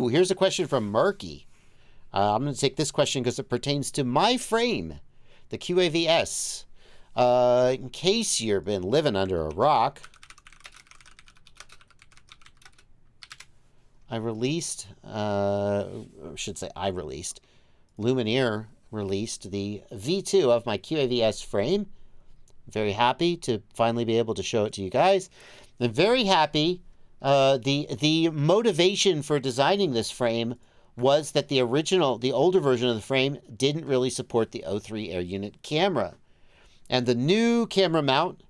Ooh, here's a question from Murky. I'm going to take this question because it pertains to my frame, the QAV-S. In case you've been living under a rock, I released, Lumineer released the V2 of my QAV-S frame. I'm very happy to finally be able to show it to you guys. I'm very happy. The motivation for designing this frame was that the older version of the frame didn't really support the O3 air unit camera. And the new camera mount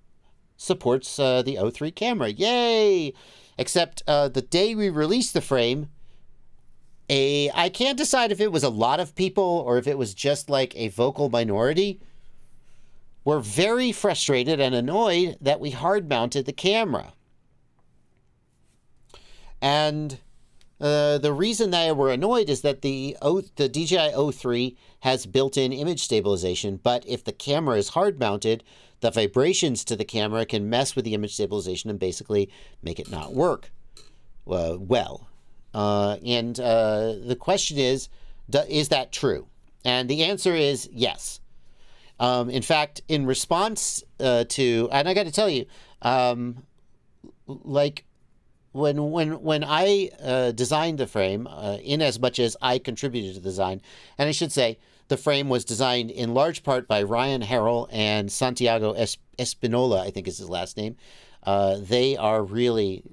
supports the O3 camera. Yay! Except the day we released the frame, I can't decide if it was a lot of people or if it was just like a vocal minority, were very frustrated and annoyed that we hard mounted the camera. And the reason they were annoyed is that the DJI O3 has built-in image stabilization, but if the camera is hard mounted, the vibrations to the camera can mess with the image stabilization and basically make it not work well. And the question is that true? And the answer is yes. In fact, in response to, and I got to tell you, like when I designed the frame, in as much as I contributed to the design, and I should say the frame was designed in large part by Ryan Harrell and Santiago Espinola, I think is his last name. They are really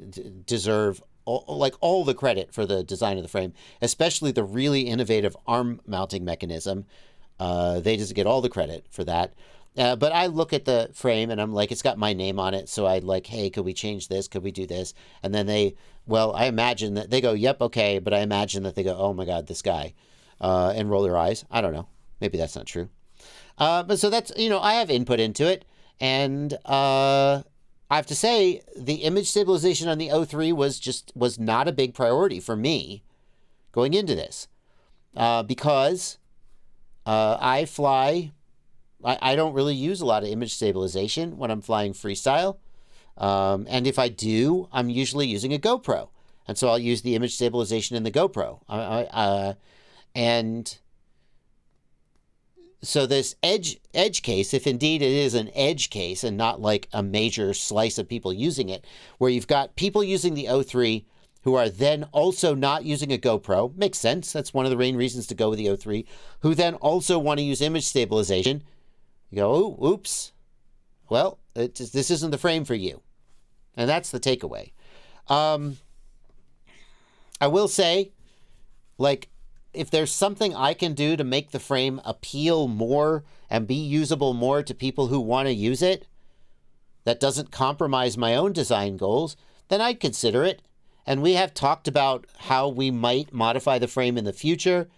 deserve all the credit for the design of the frame, especially the really innovative arm mounting mechanism. They just get all the credit for that. But I look at the frame and I'm like, it's got my name on it. So I like, hey, could we change this? Could we do this? And then I imagine that they go, yep, okay. But I imagine that they go, oh my God, this guy, and roll their eyes. I don't know. Maybe that's not true. But so that's, I have input into it. And I have to say the image stabilization on the O3 was not a big priority for me going into this, because I don't really use a lot of image stabilization when I'm flying freestyle. And if I do, I'm usually using a GoPro. And so I'll use the image stabilization in the GoPro. And so this edge case, if indeed it is an edge case and not like a major slice of people using it, where you've got people using the O3 who are then also not using a GoPro, makes sense. That's one of the main reasons to go with the O3, who then also want to use image stabilization. You go, oh, oops. Well, this isn't the frame for you. And that's the takeaway. I will say, like, if there's something I can do to make the frame appeal more and be usable more to people who want to use it, that doesn't compromise my own design goals, then I'd consider it. And we have talked about how we might modify the frame in the future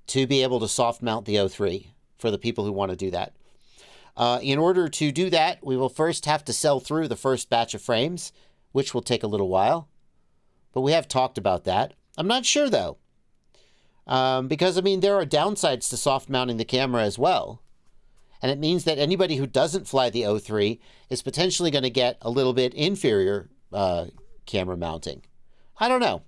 to be able to soft mount the O3 for the people who want to do that. In order to do that, we will first have to sell through the first batch of frames, which will take a little while. But we have talked about that. I'm not sure, though. Because, there are downsides to soft mounting the camera as well. And it means that anybody who doesn't fly the O3 is potentially going to get a little bit inferior camera mounting. I don't know.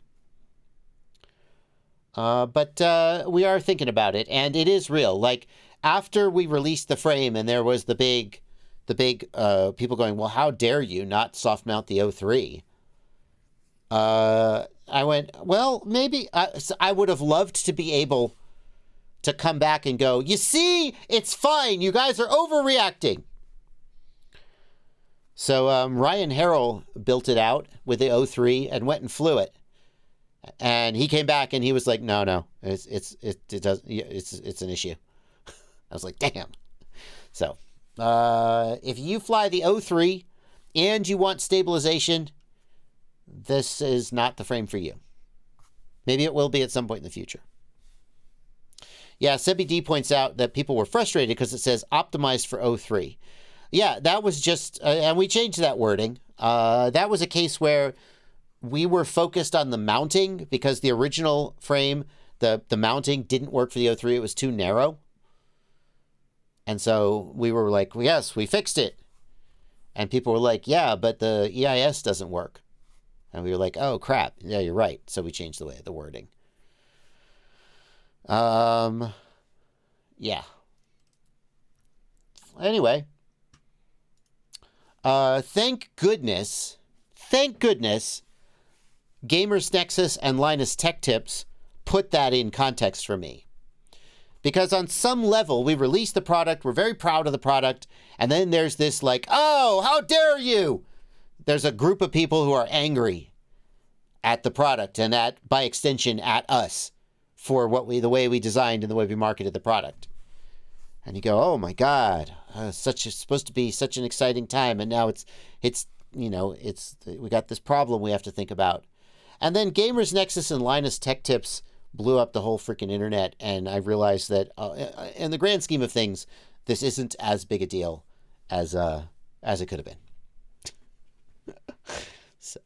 But we are thinking about it, and it is real. Like, after we released the frame and there was the big people going, well, how dare you not soft mount the O3? I went, well, maybe I would have loved to be able to come back and go, you see, it's fine. You guys are overreacting. So Ryan Harrell built it out with the O3 and went and flew it. And he came back and he was like, no, it's an issue. I was like, damn. So if you fly the O3 and you want stabilization, this is not the frame for you. Maybe it will be at some point in the future. Yeah, Sebi D points out that people were frustrated because it says optimized for O3. Yeah, that was just, and we changed that wording. That was a case where we were focused on the mounting because the original frame, the mounting didn't work for the O3. It was too narrow. And so we were like, well, yes, we fixed it. And people were like, yeah, but the EIS doesn't work. And we were like, oh, crap. Yeah, you're right. So we changed the wording. Yeah. Anyway, thank goodness, Gamers Nexus and Linus Tech Tips put that in context for me. Because on some level, we released the product, we're very proud of the product, and then there's this like, oh, how dare you? There's a group of people who are angry at the product and by extension, at us for the way we designed and the way we marketed the product. And you go, oh my God, it's supposed to be such an exciting time, and now we got this problem we have to think about. And then Gamers Nexus and Linus Tech Tips blew up the whole freaking internet, and I realized that in the grand scheme of things, this isn't as big a deal as it could have been. So.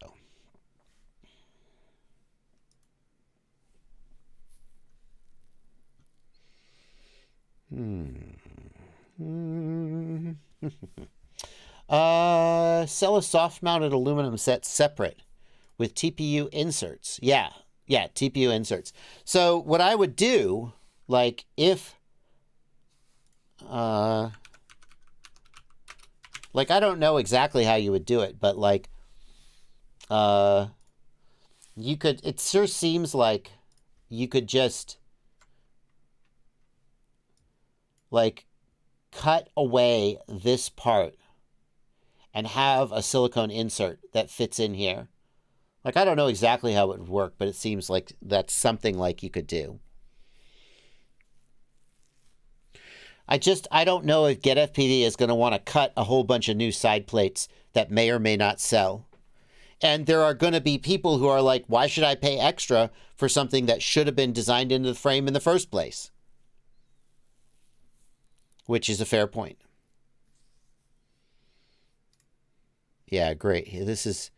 Sell a soft-mounted aluminum set separate with TPU inserts. Yeah, TPU inserts. So what I would do, like if, I don't know exactly how you would do it, but like, you could, it sure seems like you could just like cut away this part and have a silicone insert that fits in here. Like, I don't know exactly how it would work, but it seems like that's something like you could do. I don't know if Get FPV is going to want to cut a whole bunch of new side plates that may or may not sell. And there are going to be people who are like, why should I pay extra for something that should have been designed into the frame in the first place? Which is a fair point. Yeah, great. This is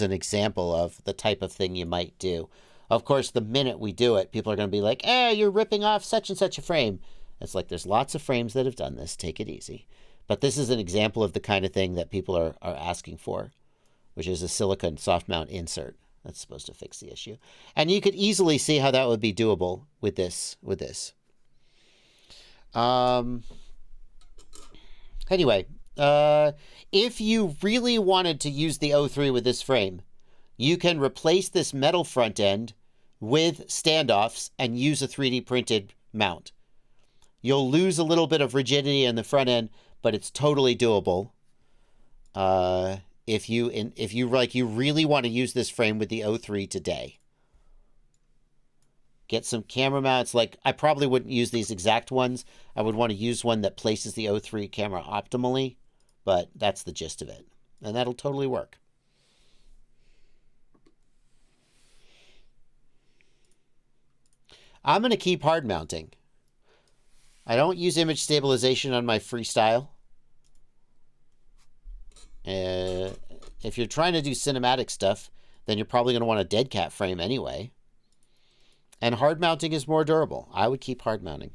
an example of the type of thing you might do. Of course, the minute we do it, people are going to be like, you're ripping off such and such a frame. It's like, there's lots of frames that have done this. Take it easy. But this is an example of the kind of thing that people are asking for, which is a silicone soft mount insert. That's supposed to fix the issue. And you could easily see how that would be doable with this. Anyway, if you really wanted to use the O3 with this frame, you can replace this metal front end with standoffs and use a 3D printed mount. You'll lose a little bit of rigidity in the front end, but it's totally doable. If you really want to use this frame with the O3 today. Get some camera mounts. Like, I probably wouldn't use these exact ones. I would want to use one that places the O3 camera optimally, but that's the gist of it. And that'll totally work. I'm going to keep hard mounting. I don't use image stabilization on my freestyle. If you're trying to do cinematic stuff, then you're probably going to want a dead cat frame anyway. And hard mounting is more durable. I would keep hard mounting.